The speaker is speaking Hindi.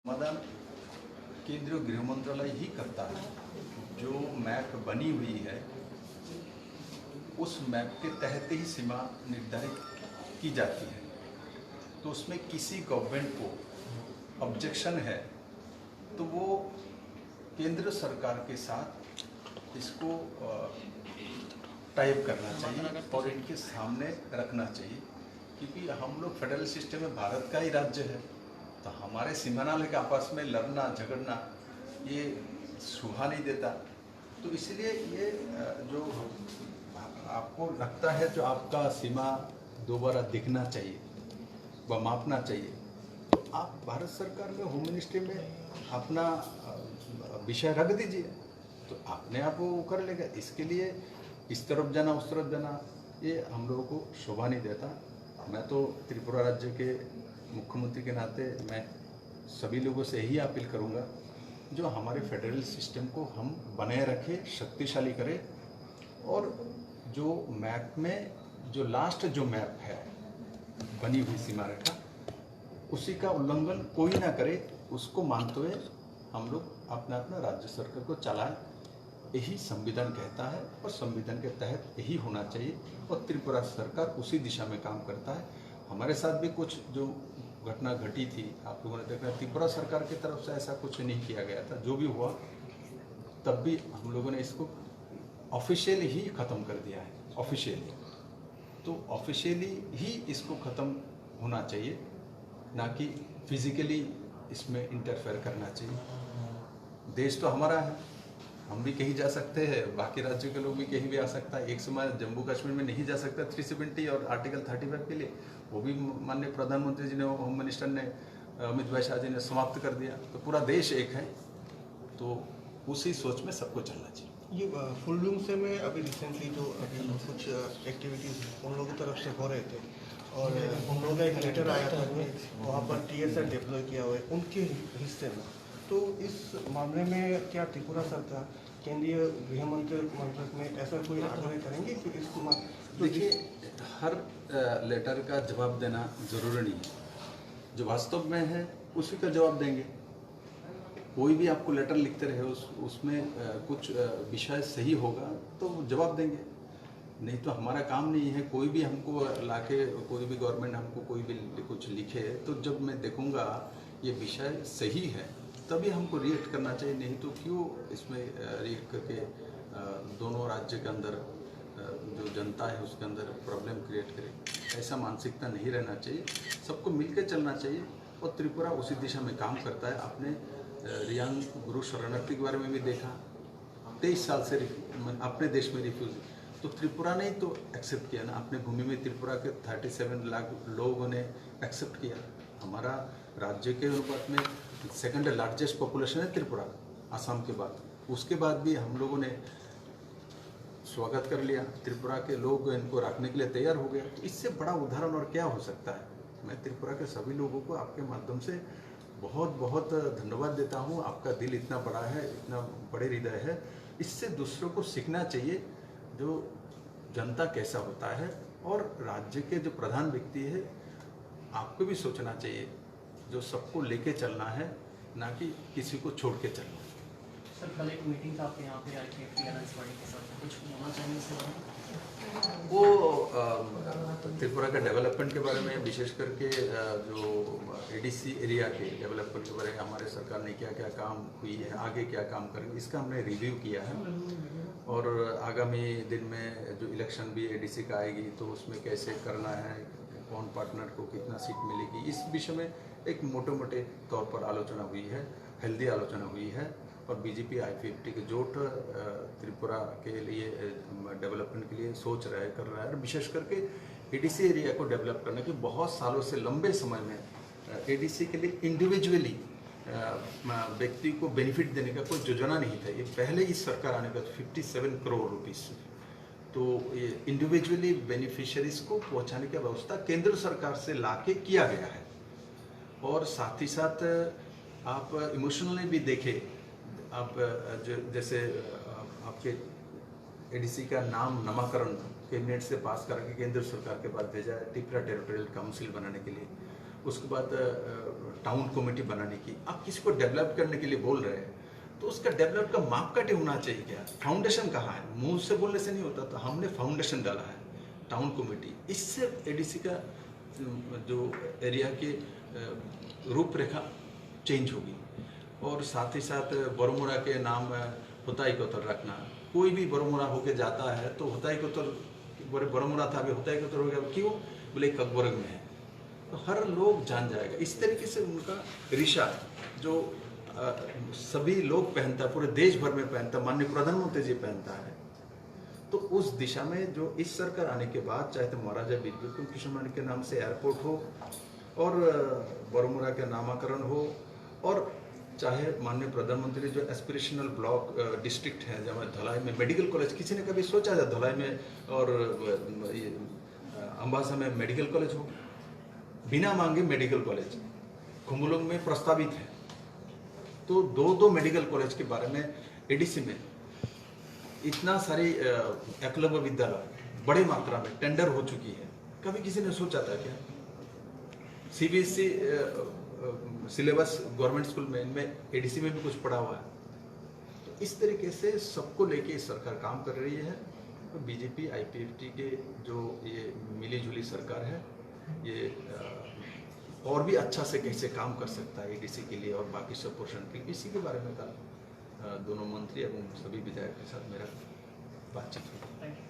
समाधान केंद्रीय गृह मंत्रालय ही करता है। जो मैप बनी हुई है उस मैप के तहत ही सीमा निर्धारित की जाती है। तो उसमें किसी गवर्नमेंट को ऑब्जेक्शन है तो वो केंद्र सरकार के साथ इसको टाइप करना चाहिए और इनके सामने रखना चाहिए, क्योंकि हम लोग फेडरल सिस्टम में भारत का ही राज्य है। तो हमारे सीमानाल के आपस में लड़ना झगड़ना ये शोभा नहीं देता। तो इसलिए ये जो आपको लगता है जो आपका सीमा दोबारा दिखना चाहिए व मापना चाहिए, तो आप भारत सरकार में होम मिनिस्ट्री में अपना विषय रख दीजिए, तो अपने आप वो कर लेगा। इसके लिए इस तरफ जाना उस तरफ जाना ये हम लोगों को शोभा नहीं देता। मैं तो त्रिपुरा राज्य के मुख्यमंत्री के नाते मैं सभी लोगों से यही अपील करूंगा, जो हमारे फेडरल सिस्टम को हम बनाए रखें, शक्तिशाली करें, और जो मैप में जो लास्ट जो मैप है बनी हुई सीमा रेखा उसी का उल्लंघन कोई ना करे, उसको मानते हुए हम लोग अपना अपना राज्य सरकार को चलाएं। यही संविधान कहता है और संविधान के तहत यही होना चाहिए, और त्रिपुरा सरकार उसी दिशा में काम करता है। हमारे साथ भी कुछ जो घटना घटी थी, आप लोगों ने देखा, त्रिपुरा सरकार की तरफ से ऐसा कुछ नहीं किया गया था। जो भी हुआ तब भी हम लोगों ने इसको ऑफिशियली ही ख़त्म कर दिया है। ऑफिशियली तो ऑफिशियली ही इसको ख़त्म होना चाहिए, ना कि फिजिकली इसमें इंटरफेयर करना चाहिए। देश तो हमारा है, हम भी कहीं जा सकते हैं, बाकी राज्यों के लोग भी कहीं भी आ सकता है। एक समय जम्मू कश्मीर में नहीं जा सकता 370 और आर्टिकल 35 के लिए, वो भी माननीय प्रधानमंत्री जी ने, होम मिनिस्टर ने, अमित भाई शाह जी ने समाप्त कर दिया। तो पूरा देश एक है, तो उसी सोच में सबको चलना चाहिए। ये फुलडुंग से में अभी रिसेंटली जो अभी कुछ एक्टिविटीज़ उन लोगों की तरफ से हो रहे थे, और उन लोगों का एक लेटर आया था कि वहाँ पर TSR डिप्लॉय किया हुआ है उनके हिस्से में। तो इस मामले में क्या त्रिपुरा सरकार केंद्रीय गृह मंत्रालय में ऐसा कोई आग्रह करेंगे कि इसको? देखिए, हर लेटर का जवाब देना जरूरी नहीं है। जो वास्तव में है उसी का जवाब देंगे। कोई भी आपको लेटर लिखते रहे उसमें कुछ विषय सही होगा तो जवाब देंगे, नहीं तो हमारा काम नहीं है। कोई भी हमको लाके, कोई भी गवर्नमेंट हमको कोई भी कुछ लिखे, तो जब मैं देखूंगा ये विषय सही है तभी हमको रिएक्ट करना चाहिए, नहीं तो क्यों इसमें रिएक्ट करके दोनों राज्य के अंदर जो जनता है उसके अंदर प्रॉब्लम क्रिएट करे। ऐसा मानसिकता नहीं रहना चाहिए, सबको मिलकर चलना चाहिए। और त्रिपुरा उसी दिशा में काम करता है। आपने रियांग गुरु शरणार्थी के बारे में भी देखा, 23 साल से अपने देश में रिफ्यूज, तो त्रिपुरा ने तो एक्सेप्ट किया ना, अपने भूमि में त्रिपुरा के 37 लाख लोगों ने एक्सेप्ट किया। हमारा राज्य के अनुपात में सेकंड लार्जेस्ट पॉपुलेशन है त्रिपुरा, आसाम के बाद। उसके बाद भी हम लोगों ने स्वागत कर लिया, त्रिपुरा के लोग इनको रखने के लिए तैयार हो गए। तो इससे बड़ा उदाहरण और क्या हो सकता है। मैं त्रिपुरा के सभी लोगों को आपके माध्यम से बहुत बहुत धन्यवाद देता हूँ। आपका दिल इतना बड़ा है, इतना बड़े हृदय है, इससे दूसरों को सीखना चाहिए जो जनता कैसा होता है। और राज्य के जो प्रधान व्यक्ति है आपको भी सोचना चाहिए, जो सबको लेके चलना है, ना कि किसी को छोड़ के चलना। सर, कल एक मीटिंग आपके यहाँ पे आई थी क्लियरेंस बॉडी के साथ, कुछ होना चाहिए इससे? वो त्रिपुरा के डेवलपमेंट के बारे में, विशेष करके जो ADC एरिया के डेवलपमेंट के बारे में हमारे सरकार ने क्या क्या काम हुई है, आगे क्या काम करेंगे, इसका हमने रिव्यू किया है। और आगामी दिन में जो इलेक्शन भी ADC का आएगी तो उसमें कैसे करना है, कौन पार्टनर को कितना सीट मिलेगी, इस विषय में एक मोटे मोटे तौर पर आलोचना हुई है, हेल्दी आलोचना हुई है। और BJP I-50 के जोट त्रिपुरा के लिए डेवलपमेंट के लिए सोच रहा है, कर रहा है। और विशेष करके ADC एरिया को डेवलप करने के बहुत सालों से, लंबे समय में ADC के लिए इंडिविजुअली व्यक्ति को बेनिफिट देने का कोई योजना नहीं था। ये पहले इस सरकार आने का 57 करोड़ रुपीस, तो ये इंडिविजुअली बेनिफिशियरीज को पहुंचाने की व्यवस्था केंद्र सरकार से लाके किया गया है। और साथ ही साथ आप इमोशनली भी देखें, आप जैसे आपके ADC का नाम नामकरण कैबिनेट से पास करके केंद्र सरकार के पास भेजा है त्रिपुरा टेरिटोरियल काउंसिल बनाने के लिए। उसके बाद टाउन कमेटी बनाने की, आप किसी को डेवलप करने के लिए बोल रहे हैं तो उसका डेवलप का मापकाठी होना चाहिए। क्या फाउंडेशन कहाँ है? मुंह से बोलने से नहीं होता। तो हमने फाउंडेशन डाला है टाउन कमेटी, इससे एडीसी का जो एरिया की रूपरेखा चेंज होगी। और साथ ही साथ बरमुड़ा के नाम होताई कोतल रखना, कोई भी बरमुड़ा होके जाता है तो होताई कोतल, बरमुड़ा था अभी होताई कोतल हो गया, क्यों? बोले ककबर्ग में है, तो हर लोग जान जाएगा। इस तरीके से उनका रिशा जो सभी लोग पहनता है, पूरे देश भर में पहनता है, माननीय प्रधानमंत्री जी पहनता है, तो उस दिशा में जो इस सरकार आने के बाद, चाहे तो महाराजा बीर बिक्रम कृष्ण के नाम से एयरपोर्ट हो और बरमुड़ा का नामाकरण हो, और चाहे माननीय प्रधानमंत्री जो एस्पिरेशनल ब्लॉक डिस्ट्रिक्ट है, जहाँ धलाई में मेडिकल कॉलेज, किसी ने कभी सोचा था धलाई में और अम्बासा में मेडिकल कॉलेज हो? बिना मांगे मेडिकल कॉलेज खुम्बुलुंग में प्रस्तावित है। तो दो मेडिकल कॉलेज के बारे में एडीसी में इतना सारी एकलव्य विद्यालय बड़ी मात्रा में टेंडर हो चुकी है, कभी किसी ने सोचा था क्या? सीबीएसई सिलेबस गवर्नमेंट स्कूल में, इनमें एडीसी में भी कुछ पढ़ा हुआ है। तो इस तरीके से सबको लेके सरकार काम कर रही है। तो बीजेपी आईपीएफटी के जो ये मिली जुली सरकार है, ये और भी अच्छा से कैसे काम कर सकता है एडीसी के लिए और बाकी सब पोर्शन के लिए, इसी के बारे में कल दोनों मंत्री एवं सभी विधायक के साथ मेरा बातचीत हुई। Thank you.